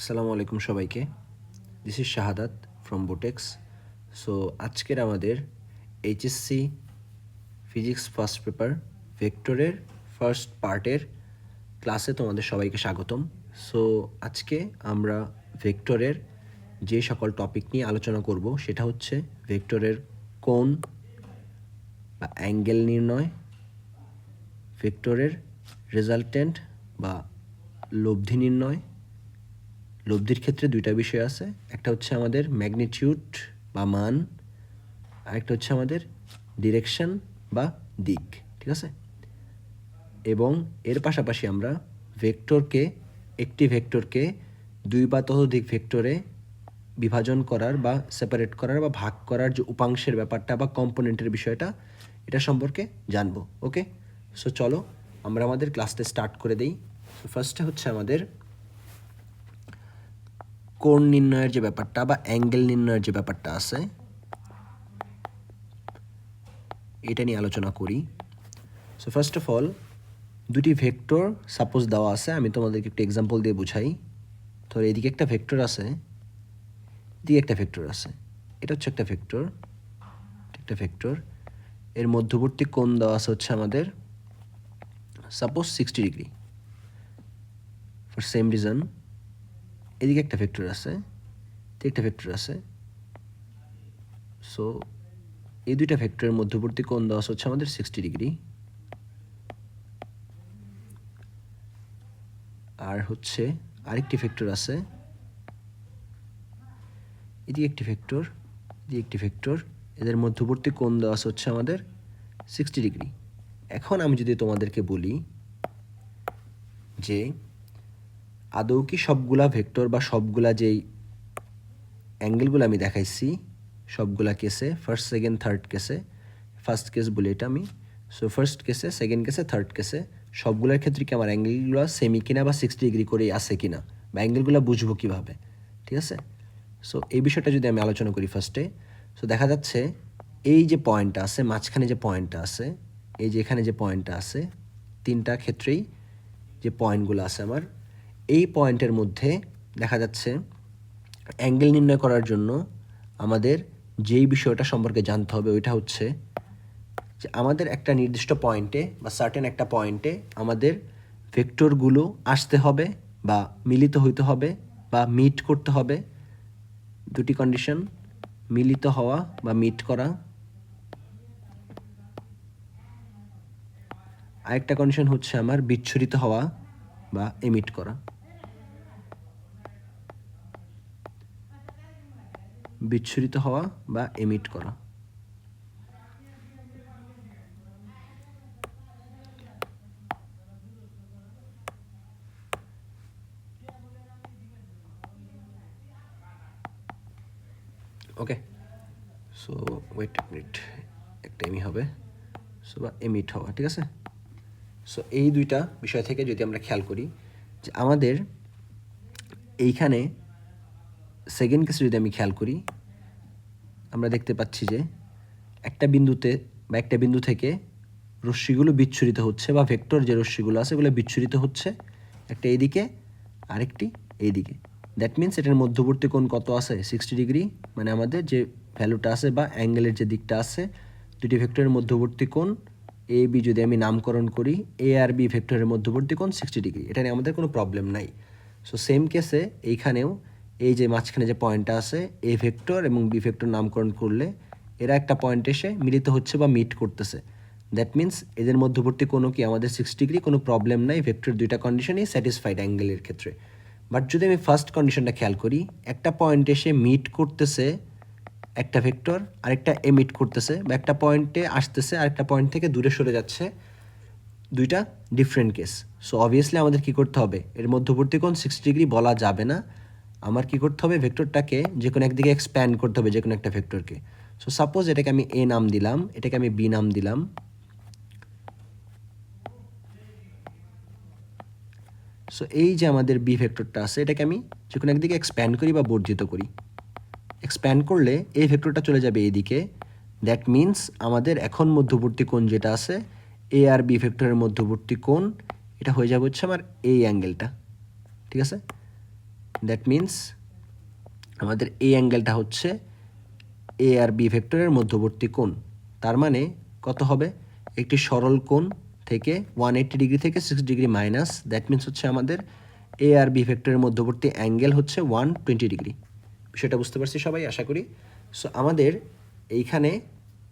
আসসালামু আলাইকুম সবাইকে। This is Shahadat from Botex. So আজকের আমাদের এইচএসসি ফিজিক্স ফার্স্ট পেপার ভেক্টরের ফার্স্ট পার্টের ক্লাসে তোমাদের সবাইকে স্বাগতম। সো আজকে আমরা ভেক্টরের যে সকল টপিক নিয়ে আলোচনা করব সেটা হচ্ছে ভেক্টরের কোণ বা অ্যাঙ্গেল নির্ণয়, ভেক্টরের রেজাল্টেন্ট বা লব্ধি নির্ণয়। লব্ধির ক্ষেত্রে দুইটা বিষয় আছে, একটা হচ্ছে আমাদের ম্যাগনিটিউড বা মান, আরেকটা হচ্ছে আমাদের ডিরেকশন বা দিক, ঠিক আছে। এবং এর পাশাপাশি আমরা একটি ভেক্টরকে দুই বা ততোধিক ভেক্টরে বিভাজন করার বা সেপারেট করার বা ভাগ করার যে উপাংশের ব্যাপারটা বা কম্পোনেন্টের বিষয়টা, এটা সম্পর্কে জানবো। ওকে, সো চলো আমরা আমাদের ক্লাসটা স্টার্ট করে দিই। ফার্স্টে হচ্ছে আমাদের কোণ নির্ণয়ের যে ব্যাপারটা বা অ্যাঙ্গেল নির্ণয়ের যে ব্যাপারটা আছে এটা নিয়ে আলোচনা করি। সো ফার্স্ট অফ অল, দুটি ভেক্টর সাপোজ দেওয়া আছে, আমি তোমাদেরকে একটু এক্সাম্পল দিয়ে বুঝাই। ধর এদিকে একটা ভেক্টর আছে, এদিকে একটা ভেক্টর আছে, এটা হচ্ছে একটা ভেক্টর, এর মধ্যবর্তী কোণ দেওয়া আছে হচ্ছে আমাদের suppose 60 degree. For same reason এদিকে একটা ভেক্টর আছে, একটা ভেক্টর আছে। সো এই দুইটা ভেক্টরের মধ্যবর্তী কোণ দেওয়া হচ্ছে আমাদের 60 ডিগ্রি। আর হচ্ছে আরেকটি ভেক্টর আছে, এদিকে একটি ভেক্টর, এদিকে একটি ভেক্টর, এদের মধ্যবর্তী কোণ দেওয়া হচ্ছে আমাদের 60 ডিগ্রি। এখন আমি যদি তোমাদেরকে বলি যে আদৌ কি সবগুলা ভেক্টর বা সবগুলা যেই অ্যাঙ্গেলগুলো আমি দেখাইছি সবগুলা কেসে, ফার্স্ট সেকেন্ড থার্ড কেসে, ফার্স্ট কেস বলি এটা আমি, সো ফার্স্ট কেসে, সেকেন্ড কেসে, থার্ড কেসে সবগুলোর ক্ষেত্রে কি আমার অ্যাঙ্গেলগুলো সেমি কিনা বা 60 ডিগ্রি করেই আছে কিনা, বা অ্যাঙ্গেলগুলো বুঝবো কীভাবে, ঠিক আছে। সো এই বিষয়টা যদি আমি আলোচনা করি ফার্স্টে, সো দেখা যাচ্ছে এই যে পয়েন্টটা আছে, মাঝখানে যে পয়েন্টটা আছে, এই যে এখানে যে পয়েন্টটা আছে, তিনটা ক্ষেত্রেই যে পয়েন্টগুলো আছে আমার, এই পয়েন্টের মধ্যে দেখা যাচ্ছে অ্যাঙ্গেল নির্ণয় করার জন্য আমাদের যেই বিষয়টা সম্পর্কে জানতে হবে ওইটা হচ্ছে যে আমাদের একটা নির্দিষ্ট পয়েন্টে বা সার্টেন একটা পয়েন্টে আমাদের ভেক্টরগুলো আসতে হবে বা মিলিত হইতে হবে বা মিট করতে হবে। দুটি কন্ডিশন, মিলিত হওয়া বা মিট করা, আরেকটা কন্ডিশন হচ্ছে আমার বিচ্ছুরিত হওয়া বা এমিট করা। বিচ্ছুরিত হওয়া বা এমিট করা। ওকে, সো ওয়েট মিনিট, একটা এমি হবে, সো বা এমিট হওয়া, ঠিক আছে। সো এই দুইটা বিষয় থেকে যদি আমরা খেয়াল করি যে আমাদের এইখানে সেকেন্ড কেসে যদি আমি খেয়াল করি, আমরা দেখতে পাচ্ছি যে একটা বিন্দুতে বা একটা বিন্দু থেকে রশ্মিগুলো বিচ্ছুরিত হচ্ছে বা ভেক্টর যে রশ্মিগুলো আছে এগুলো বিচ্ছুরিত হচ্ছে, একটা এইদিকে আরেকটি এইদিকে। দ্যাট মিনস এটার মধ্যবর্তী কোণ কত আছে? 60 ডিগ্রি। মানে আমাদের যে ভ্যালুটা আছে বা অ্যাঙ্গেলের যে দিকটা আছে, দুটি ভেক্টরের মধ্যবর্তী কোণ এ বি যদি আমি নামকরণ করি, এ আর বি ভেক্টরের মধ্যবর্তী কোণ 60 ডিগ্রি, এটা নিয়ে আমাদের কোনো প্রবলেম নাই। সো সেম কেসে এইখানেও এই যে মাঝখানে যে পয়েন্টটা আছে, এ ভেক্টর এবং বি ভেক্টর নামকরণ করলে এরা একটা পয়েন্ট এসে মিলিত হচ্ছে বা মিট করতেছে। দ্যাট মিনস এদের মধ্যবর্তী কোনো কি আমাদের 60 ডিগ্রি, কোনো প্রবলেম নাই, ভেক্টর দুইটা কন্ডিশনই স্যাটিসফাইড অ্যাঙ্গেলের ক্ষেত্রে। বাট যদি আমি ফার্স্ট কন্ডিশনটা খেয়াল করি, একটা পয়েন্ট এসে মিট করতেছে একটা ভেক্টর, আরেকটা এমিট করতেছে, বা একটা পয়েন্টে আসতেছে আরেকটা পয়েন্ট থেকে দূরে সরে যাচ্ছে, দুইটা ডিফারেন্ট কেস। সো অবভিয়াসলি আমাদের কী করতে হবে, এর মধ্যবর্তী কোণ 60 ডিগ্রি বলা যাবে না, আমার কী করতে হবে, ভেক্টরটাকে যে কোনো একদিকে এক্সপ্যান্ড করতে হবে, যে কোনো একটা ভেক্টরকে। সো সাপোজ এটাকে আমি এ নাম দিলাম, এটাকে আমি বি নাম দিলাম। সো এই যে আমাদের বি ভেক্টরটা আছে, এটাকে আমি যে কোনো একদিকে এক্সপ্যান্ড করি বা বর্ধিত করি। এক্সপ্যান্ড করলে এই ভেক্টরটা চলে যাবে এইদিকে। দ্যাট মিনস আমাদের এখন মধ্যবর্তী কোণ যেটা আছে, এ আর বি ভেক্টরের মধ্যবর্তী কোণ, এটা হয়ে যাবে হচ্ছে আমার এই অ্যাঙ্গেলটা, ঠিক আছে। দ্যাট মিন্স আমাদের এই অ্যাঙ্গেলটা হচ্ছে এ আর বি ভেক্টরের মধ্যবর্তী কোণ। তার মানে কত হবে, একটি সরল কোণ থেকে 180 ডিগ্রি থেকে 6 ডিগ্রি মাইনাস, দ্যাট মিন্স হচ্ছে আমাদের এ আর বি ভেক্টরের মধ্যবর্তী অ্যাঙ্গেল হচ্ছে 120 ডিগ্রি। বিষয়টা বুঝতে পারছি সবাই আশা করি। সো আমাদের এইখানে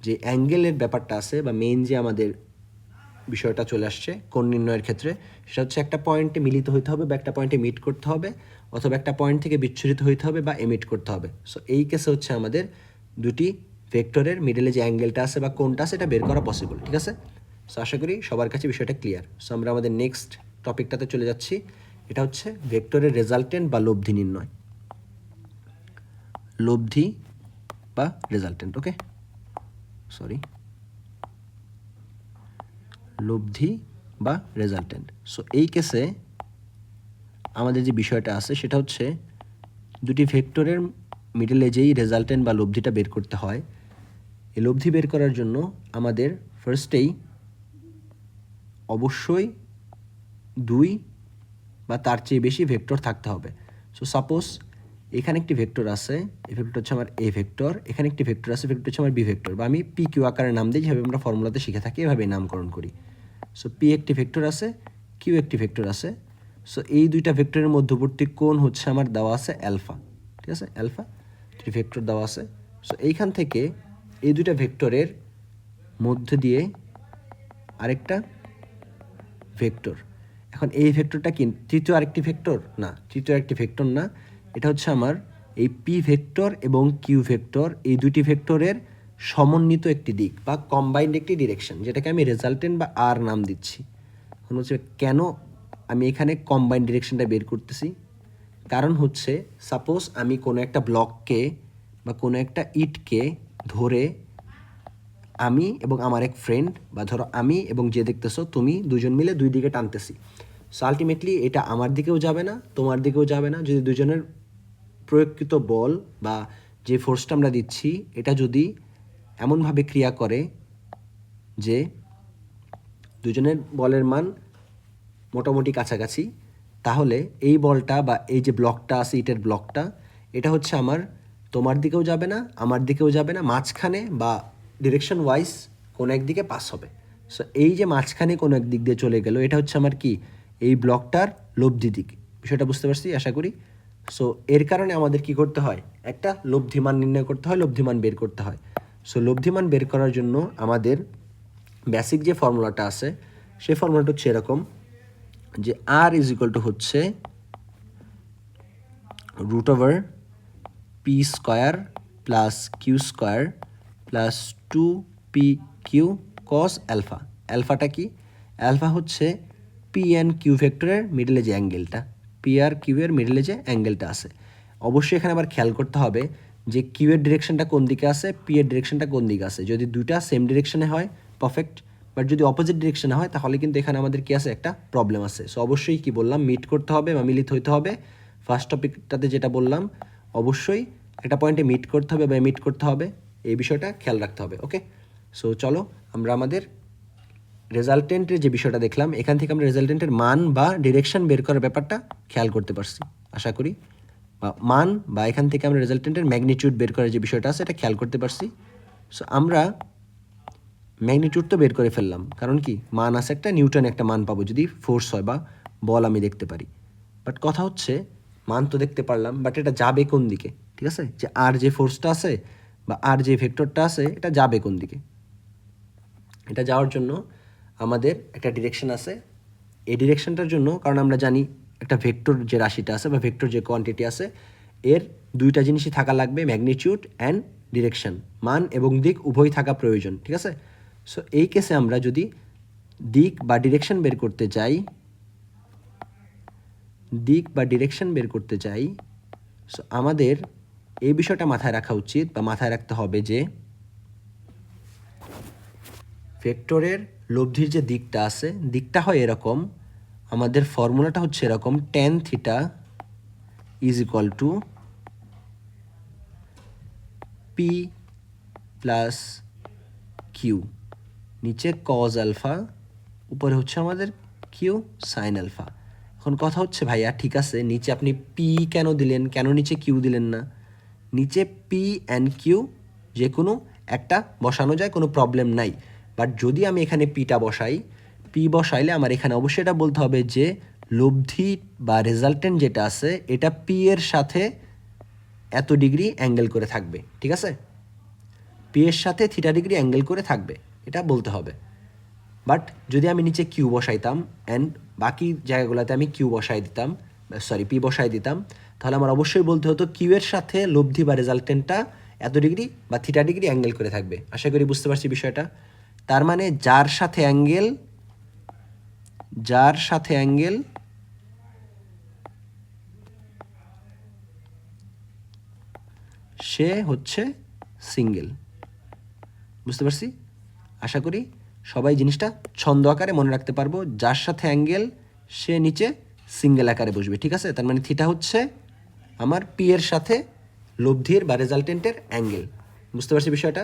যে অ্যাঙ্গেলের ব্যাপারটা আছে বা মেইন যে আমাদের বিষয়টা চলে আসছে কোণ নির্ণয়ের ক্ষেত্রে, সেটা হচ্ছে একটা পয়েন্টে মিলিত হইতে হবে বা একটা পয়েন্টে মিট করতে হবে, অথবা একটা পয়েন্ট থেকে বিচ্ছুরিত হইতে হবে বা এমিট করতে হবে। সো এই কেসে হচ্ছে আমাদের দুটি ভেক্টরের মিডলে যে অ্যাঙ্গেলটা আছে বা কোণটা আছে এটা বের করা পসিবল, ঠিক আছে। সো আশা করি সবার কাছে বিষয়টা ক্লিয়ার। সো আমরা আমাদের নেক্সট টপিকটাতে চলে যাচ্ছি, এটা হচ্ছে ভেক্টরের রেজাল্টেন্ট বা লব্ধি নির্ণয়, লব্ধি বা রেজাল্টেন্ট। ওকে, সরি, লব্ধি বা রেজাল্টেন্ট। সো এই কেসে আমাদের যে বিষয়টা আছে সেটা হচ্ছে দুটি ভেক্টরের মিডলে যেই রেজাল্টেন্ট বা লব্ধিটা বের করতে হয়, এই লব্ধি বের করার জন্য আমাদের ফার্স্টেই অবশ্যই 2 বা তার চেয়ে বেশি ভেক্টর থাকতে হবে। সো সাপোজ এখানে একটি ভেক্টর আছে, এই ভেক্টর হচ্ছে আমার এ ভেক্টর, এখানে একটি ভেক্টর আছে, ভেক্টর হচ্ছে আমার বি ভেক্টর, বা আমি পি কিউ আকারে নাম দিই, যেভাবে আমরা ফর্মুলাতে শিখে থাকি এভাবে নামকরণ করি। সো পি একটি ভেক্টর আছে, কিউ একটি ভেক্টর আছে। সো এই দুইটা ভেক্টরের মধ্যবর্তী কোণ হচ্ছে আমার দেওয়া আছে অ্যালফা, ঠিক আছে, অ্যালফা দুটি ভেক্টর দেওয়া আছে। সো এইখান থেকে এই দুইটা ভেক্টরের মধ্যে দিয়ে আরেকটা ভেক্টর, এখন এই ভেক্টরটা কি তৃতীয় আরেকটি ভেক্টর? না, তৃতীয় আরেকটি ভেক্টর না, এটা হচ্ছে আমার এই পি ভেক্টর এবং কিউ ভেক্টর, এই দুটি ভেক্টরের সমন্বিত একটি দিক বা কম্বাইন্ড একটি ডিরেকশন, যেটাকে আমি রেজাল্টেন্ট বা আর নাম দিচ্ছি। এখন হচ্ছে কেন আমি এখানে কম্বাইন্ড ডিরেকশনটা বের করতেছি, কারণ হচ্ছে সাপোজ আমি কোনো একটা ব্লককে বা কোনো একটা ইটকে ধরে আমি এবং আমার এক ফ্রেন্ড, বা ধরো আমি এবং যে দেখতেছো তুমি, দুজন মিলে দুই দিকে টানতেছি। সো আলটিমেটলি এটা আমার দিকেও যাবে না, তোমার দিকেও যাবে না, যদি দুজনের প্রয়োগকৃত বল বা যে ফোর্সটা আমরা দিচ্ছি এটা যদি এমনভাবে ক্রিয়া করে যে দুজনের বলের মান মোটামুটি কাছাকাছি, তাহলে এই বলটা বা এই যে ব্লকটা আছে, ইটের ব্লকটা, এটা হচ্ছে আমার তোমার দিকেও যাবে না, আমার দিকেও যাবে না, মাঝখানে বা ডিরেকশন ওয়াইজ কোনো একদিকে পাস হবে। সো এই যে মাঝখানে কোনো এক দিক দিয়ে চলে গেল, এটা হচ্ছে আমার কি, এই ব্লকটার লব্ধি দিক। বিষয়টা বুঝতে পারছি আশা করি। সো এর কারণে আমাদের কি করতে হয়, একটা লব্ধিমান নির্ণয় করতে হয়, লব্ধিমান বের করতে হয়। সো লব্ধিমান বের করার জন্য আমাদের বেসিক যে ফর্মুলাটা আছে সেই ফর্মুলাটা হচ্ছে এরকম, যে আর ইজ ইকুয়াল টু হচ্ছে root over P square plus Q square plus 2pq cos alpha. অ্যালফাটা কি, অ্যালফা হচ্ছে পি অ্যান্ড কিউ ভেক্টরের মিডলে যে অ্যাঙ্গেলটা, পি আর কিউ এর মিডলে যে অ্যাঙ্গেলটা আছে। অবশ্যই এখানে আবার খেয়াল করতে হবে যে কিউ এর ডিরেকশনটা কোন দিকে আছে, পি এর ডিরেকশনটা কোন দিকে আছে। যদি দুইটা সেম ডিরেকশনে হয় পারফেক্ট, বাট যদি অপোজিট ডিরেকশনে হয় তাহলে কিন্তু এখানে আমাদের কি আছে, একটা প্রবলেম আছে। সো অবশ্যই কি বললাম, মিট করতে হবে বা মিলিত হইতে হবে। ফার্স্ট টপিকটাতে যেটা বললাম, অবশ্যই একটা পয়েন্টে মিট করতে হবে বা মিট করতে হবে, এই বিষয়টা খেয়াল রাখতে হবে। ওকে, সো চলো আমরা আমাদের রেজাল্টেন্টের যে বিষয়টা দেখলাম, এখান থেকে আমরা রেজাল্টেন্টের মান বা ডিরেকশন বের করার ব্যাপারটা খেয়াল করতে পারছি আশা করি, বা মান বা এখান থেকে আমরা রেজাল্টেন্টের ম্যাগনিটিউড বের করার যে বিষয়টা আছে এটা খেয়াল করতে পারছি। সো আমরা ম্যাগনিটিউড তো বের করে ফেললাম, কারণ কি মান আছে একটা, নিউটন একটা মান পাবো যদি ফোর্স হয় বা বল আমি দেখতে পারি। বাট কথা হচ্ছে মান তো দেখতে পারলাম, বাট এটা যাবে কোন দিকে, ঠিক আছে, যে আর যে ফোর্সটা আছে বা আর যে ভেক্টরটা আছে এটা যাবে কোন দিকে। এটা যাওয়ার জন্য আমাদের একটা ডিরেকশন আছে। এই ডিরেকশনটার জন্য, কারণ আমরা জানি একটা ভেক্টর যে রাশিটা আছে বা ভেক্টর যে কোয়ান্টিটি আছে, এর দুইটা জিনিসই থাকা লাগবে, ম্যাগনিটিউড অ্যান্ড ডিরেকশন, মান এবং দিক উভয় থাকা প্রয়োজন, ঠিক আছে। সো এই কেসে আমরা যদি দিক বা ডিরেকশন বের করতে চাই, সো আমাদের এই বিষয়টা মাথায় রাখা উচিত বা মাথায় রাখতে হবে যে ভেক্টরের লব্ধির যে দিকটা আছে, দিকটা হয় এরকম, আমাদের ফর্মুলাটা হচ্ছে এরকম, tan theta is equal to P plus Q, নিচে কজ আলফা, উপরে হচ্ছে আমাদের কিউ সাইন আলফা। এখন কথা হচ্ছে ভাইয়া ঠিক আছে, নিচে আপনি পি কেন দিলেন, কেন নিচে কিউ দিলেন না? নিচে পি অ্যান্ড কিউ যে কোনো একটা বসানো যায়, কোনো প্রবলেম নাই। বাট যদি আমি এখানে পিটা বসাই, পি বসাইলে আমার এখানে অবশ্যই এটা বলতে হবে যে লব্ধি বা রেজাল্টেন্ট যেটা আছে এটা পি এর সাথে এত ডিগ্রি অ্যাঙ্গেল করে থাকবে, ঠিক আছে? পি এর সাথে থিটা ডিগ্রি অ্যাঙ্গেল করে থাকবে, এটা বলতে হবে। বাট যদি আমি নিচে কিউ বসাইতাম অ্যান্ড বাকি জায়গাগুলোতে আমি কিউ বসাই দিতাম, সরি পি বসাই দিতাম, তাহলে আমার অবশ্যই বলতে হতো কিউ এর সাথে লব্ধি বা রেজাল্টেন্টটা এত ডিগ্রি বা থিটা ডিগ্রি অ্যাঙ্গেল করে থাকবে। আশা করি বুঝতে পারছি বিষয়টা। তার মানে যার সাথে অ্যাঙ্গেল সে হচ্ছে সিঙ্গেল। বুঝতে পারছি? আশা করি সবাই জিনিসটা ছন্দ আকারে মনে রাখতে পারবো। যার সাথে অ্যাঙ্গেল সে নিচে সিঙ্গেল আকারে বসবে, ঠিক আছে? তার মানে থিটা হচ্ছে আমার পি এর সাথে লব্ধির বা রেজাল্টেন্টের অ্যাঙ্গেল। বুঝতে পারছি বিষয়টা?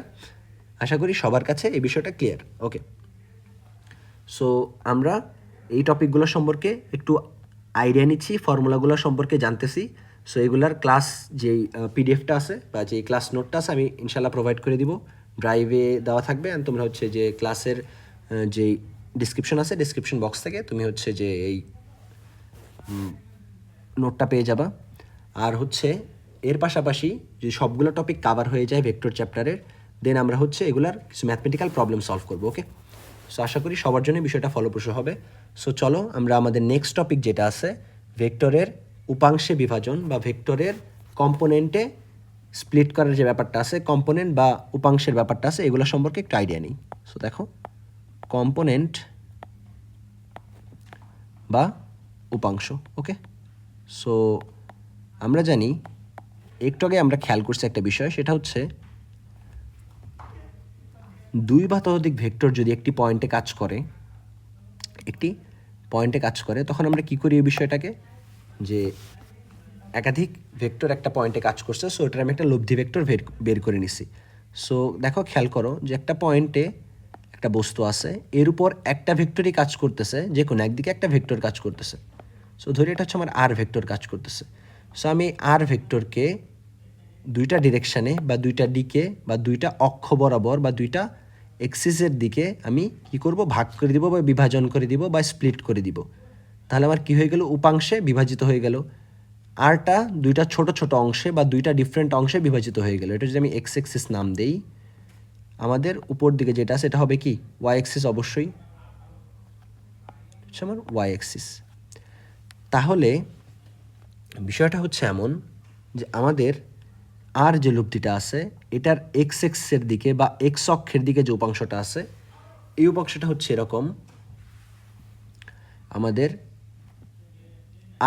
আশা করি সবার কাছে এই বিষয়টা ক্লিয়ার। ওকে, সো আমরা এই টপিকগুলো সম্পর্কে একটু আইডিয়া নিচ্ছি, ফর্মুলাগুলো সম্পর্কে জানতেছি। সো এগুলার ক্লাস যেই পিডিএফটা আছে বা যেই ক্লাস নোটটা আছে আমি ইনশাল্লাহ প্রোভাইড করে দিব, ড্রাইভে দেওয়া থাকবে। অ্যান্ড তোমরা হচ্ছে যে ক্লাসের যেই ডিসক্রিপশন আছে, ডিসক্রিপশন বক্স থেকে তুমি হচ্ছে যে এই নোটটা পেয়ে যাবা। আর হচ্ছে এর পাশাপাশি যদি সবগুলো টপিক কাভার হয়ে যায় ভেক্টর চ্যাপ্টারের, দেন আমরা হচ্ছে এগুলার কিছু ম্যাথমেটিক্যাল প্রবলেম সলভ করবো। ওকে, সো আশা করি সবার জন্য বিষয়টা ফলপ্রসূ হবে। সো চলো আমরা আমাদের নেক্সট টপিক যেটা আছে ভেক্টরের উপাংশে বিভাজন বা ভেক্টরের কম্পোনেন্টে স্প্লিট করার যে ব্যাপারটা আছে, কম্পোনেন্ট বা উপাংশের ব্যাপারটা আছে, এগুলো সম্পর্কে একটু আইডিয়া নিই। সো দেখো, কম্পোনেন্ট বা উপাংশ। ওকে, সো আমরা জানি, একটু আগে আমরা খেয়াল করছি একটা বিষয়, সেটা হচ্ছে দুই বা ততোধিক ভেক্টর যদি একটি পয়েন্টে কাজ করে, তখন আমরা কি করি এই বিষয়টাকে, যে একাধিক ভেক্টর একটা পয়েন্টে কাজ করছে, সো এটার আমি একটা লব্ধি ভেক্টর বের করে নিছি। সো দেখো, খেয়াল করো যে একটা পয়েন্টে একটা বস্তু আছে, এর উপর একটা ভেক্টরই কাজ করতেছে, যে কোনো একদিকে একটা ভেক্টর কাজ করতেছে। সো ধরি এটা হচ্ছে আমার আর ভেক্টর কাজ করতেছে। সো আমি আর ভেক্টরকে দুইটা ডিরেকশানে বা দুইটা দিকে বা দুইটা অক্ষ বরাবর বা দুইটা এক্সিসের দিকে আমি কি করব, ভাগ করে দিব বা বিভাজন করে দিব বা স্প্লিট করে দিব। তাহলে আমার কি হয়ে গেল, উপাংশে বিভাজিত হয়ে গেল। আরটা দুইটা ছোট ছোট অংশে বা দুইটা ডিফারেন্ট অংশে বিভাজিত হয়ে গেল। এটা যদি আমি এক্স এক্সিস নাম দেই, আমাদের উপর দিকে যেটা আছে এটা হবে কি ওয়াই এক্সিস, অবশ্যই হচ্ছে আমার ওয়াই এক্সিস। তাহলে বিষয়টা হচ্ছে এমন যে আমাদের আর যে লব্ধিটা আছে এটার এক্স এক্সের দিকে বা এক্স অক্ষের দিকে যে উপাংশটা আছে, এই উপাংশটা হচ্ছে এরকম, আমাদের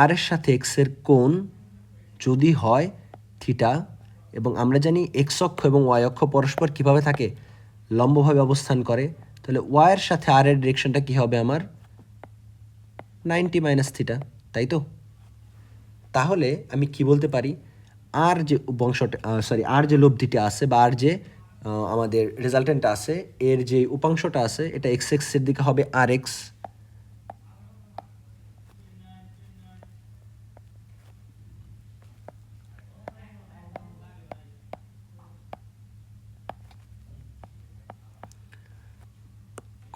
আর এর সাথে এক্সের কোণ যদি হয় থিটা, এবং আমরা জানি এক্স অক্ষ এবং ওয়াই অক্ষ পরস্পর কীভাবে থাকে, লম্বভাবে অবস্থান করে, তাহলে ওয়াইয়ের সাথে আর এর ডিরেকশনটা কী হবে আমার 90 মাইনাস থিটা, তাই তো? তাহলে আমি কি বলতে পারি, আর যে আর যে লব্ধিটা আছে বা আর যে আমাদের রেজাল্টেন্টটা আছে, এর যে উপাংশটা আছে এটা এক্স এক্সের দিকে হবে আর x,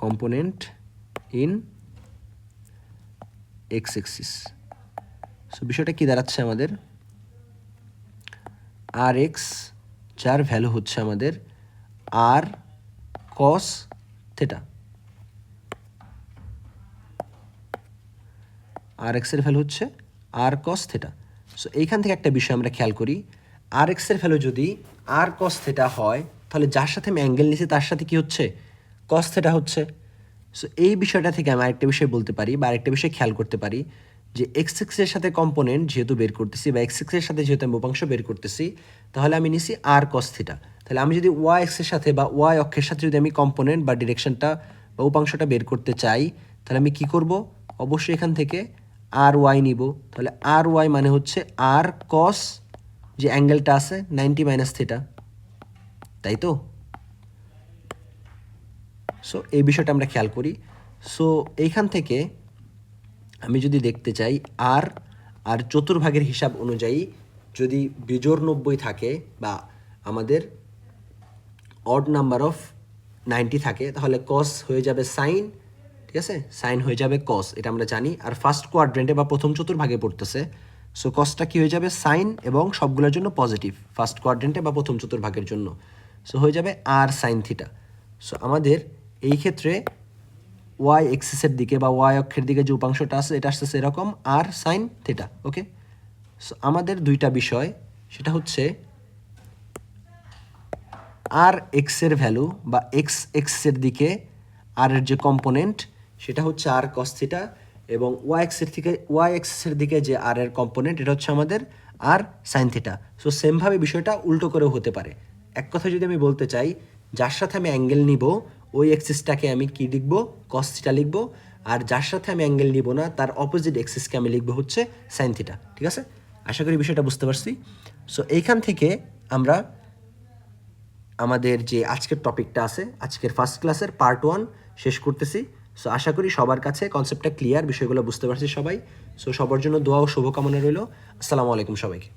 component in x axis. So বিষয়টা কি দাঁড়াচ্ছে আমাদের, আর এক্স যার ভ্যালু হচ্ছে আমাদের আর কস থেটা, আর এক্সের ভ্যালু হচ্ছে আর কস থেটা। সো এইখান থেকে একটা বিষয় আমরা খেয়াল করি, আর এক্সের ভ্যালু যদি আর কস থেটা হয়, তাহলে যার সাথে আমি অ্যাঙ্গেল নিছি তার সাথে কি হচ্ছে, কস থেটা হচ্ছে। সো এই বিষয়টা থেকে আমি আরেকটা বিষয় বলতে পারি বা আরেকটা বিষয় খেয়াল করতে পারি, যে এক্স এক্সের সাথে কম্পোনেন্ট যেহেতু বের করতেছি বা এক্স এক্সের সাথে যেহেতু আমি উপাংশ বের করতেছি, তাহলে আমি নিছি আর কস থিটা। তাহলে আমি যদি ওয়াই এক্সের সাথে বা ওয়াই অক্ষের সাথে যদি আমি কম্পোনেন্ট বা ডিরেকশনটা বা উপাংশটা বের করতে চাই, তাহলে আমি কি করব, অবশ্যই এখান থেকে আর ওয়াই নিব। তাহলে আর ওয়াই মানে হচ্ছে আর কস যে অ্যাঙ্গেলটা আছে 90 মাইনাস থিটা, তাই তো? সো এই বিষয়টা আমরা খেয়াল করি। সো এইখান থেকে আমি যদি দেখতে চাই আর চতুর্ভাগের হিসাব অনুযায়ী যদি বিজোড় 90 থাকে বা আমাদের অড নাম্বার অফ 90 থাকে, তাহলে কস হয়ে যাবে সাইন, ঠিক আছে, সাইন হয়ে যাবে কস, এটা আমরা জানি। আর ফার্স্ট কোয়াড্রেন্টে বা প্রথম চতুর্ভাগে পড়তেছে, সো কসটা কি হয়ে যাবে সাইন এবং সবগুলোর জন্য পজিটিভ, ফার্স্ট কোয়াড্রেন্টে বা প্রথম চতুর্ভাগের জন্য, সো হয়ে যাবে আর সাইন থিটা। সো আমাদের এই ক্ষেত্রে ওয়াই এক্সিসের দিকে বা ওয়াই অক্ষের দিকে যে উপাংশটা আছে এটা আসতেছে এরকম আর সাইন থিটা। ওকে, সো আমাদের দুইটা বিষয়, সেটা হচ্ছে আর এক্সের ভ্যালু বা এক্সের দিকে আর এর যে কম্পোনেন্ট সেটা হচ্ছে আর কস থিটা, এবং ওয়াই এক্সের দিকে যে আর এর কম্পোনেন্ট এটা হচ্ছে আমাদের আর সাইন থিটা। সো সেমভাবে বিষয়টা উল্টো করেও হতে পারে। এক কথা যদি আমি বলতে চাই, যার সাথে আমি অ্যাঙ্গেল নিব ওই এক্সিসটাকে আমি কি লিখবো, কস থিটা লিখবো, আর যার সাথে আমি অ্যাঙ্গেল নিব না তার অপোজিট এক্সিসকে আমি লিখবো হচ্ছে সাইন থিটা। ঠিক আছে, আশা করি বিষয়টা বুঝতে পারছি। সো এইখান থেকে আমরা আমাদের যে আজকের টপিকটা আছে, আজকের ফার্স্ট ক্লাসের পার্ট 1 শেষ করতেছি। সো আশা করি সবার কাছে কনসেপ্টটা ক্লিয়ার, বিষয়গুলো বুঝতে পারছি সবাই। সো সবার জন্য দোয়া ও শুভকামনা রইল। আসসালামু আলাইকুম সবাইকে।